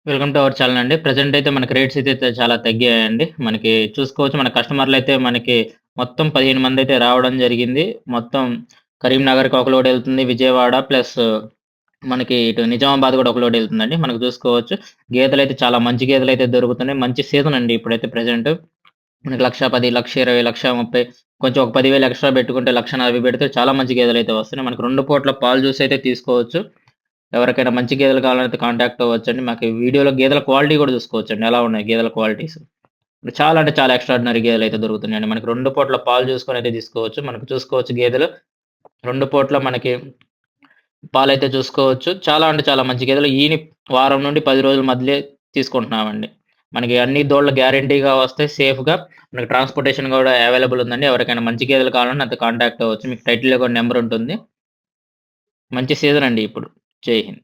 Welcome to our channel అండి. Present అయితే మనకి రేట్స్ అయితే చాలా తగ్గాయండి. మనకి చూసుకోవచ్చు మన కస్టమర్‌లయితే మనకి మొత్తం 15 మందయితే రావడం జరిగింది. మొత్తం కరీంనగర్‌కి ఒక లోడెళ్తుంది. విజయవాడ ప్లస్ మనకి ఇటు నిజామాబాద్ గూడా ఒక లోడెళ్తుందండి. మనకు చూసుకోవచ్చు. గేదెలైతే చాలా మంచి గేదెలైతే దొరుకుతున్నాయి. మంచి సీజన్ అండి ఇప్పుడైతే ప్రెజెంట్. మనకి 1,10,000, 1,20,000, 1,30,000 కొంచెం ఒక 10,000 ఎక్స్‌ట్రా పెట్టుకుంటే 1,40,000 పెడితే చాలా మంచి గేదెలైతే వస్తున్నాయి. మనకు 2 పూట్ల పాలు జూసయితే తీసుకోవచ్చు. ఎవరికైనా మంచి గేదెలు కావాలంటే కాంటాక్ట్ అవ్వచ్చండి. మాకు ఈ వీడియోలో గేదెల క్వాలిటీ గూడా చూసుకోవచ్చండి. ఎలా ఉన్నాయి గేదెల క్వాలిటీస్. చాలా అంటే చాలా ఎక్స్‌ట్రార్డినరీ గేదెలైతే దొరుకుతున్నాయండి. మనకి 2 పూటల పాలు చూసుకొనైతే తీసుకోవచ్చు. మనకు చూసుకోవచ్చు గేదెలు 2 పూట్ల మనకి పాలైతే చూసుకోవచ్చు. చాలా అంటే చాలా మంచి గేదెలు. వారం నుండి 10 రోజుల మధ్యలే తీసుకుంటున్నామండి. మనకి అన్ని దూడలు గ్యారంటీగా వస్తాయి సేఫ్‌గా. మనకి ట్రాన్స్‌పోర్టేషన్ గూడా అవైలబుల్ ఉందండి. ఎవరికైనా మంచి గేదెలు కావాలన్నా నాతో కాంటాక్ట్ అవ్వచ్చు. మీకు టైటిల్‌లో కూడా నంబర్ ఉంటుంది. మంచి సీజన్ అండి ఇప్పుడు. జై హింద్.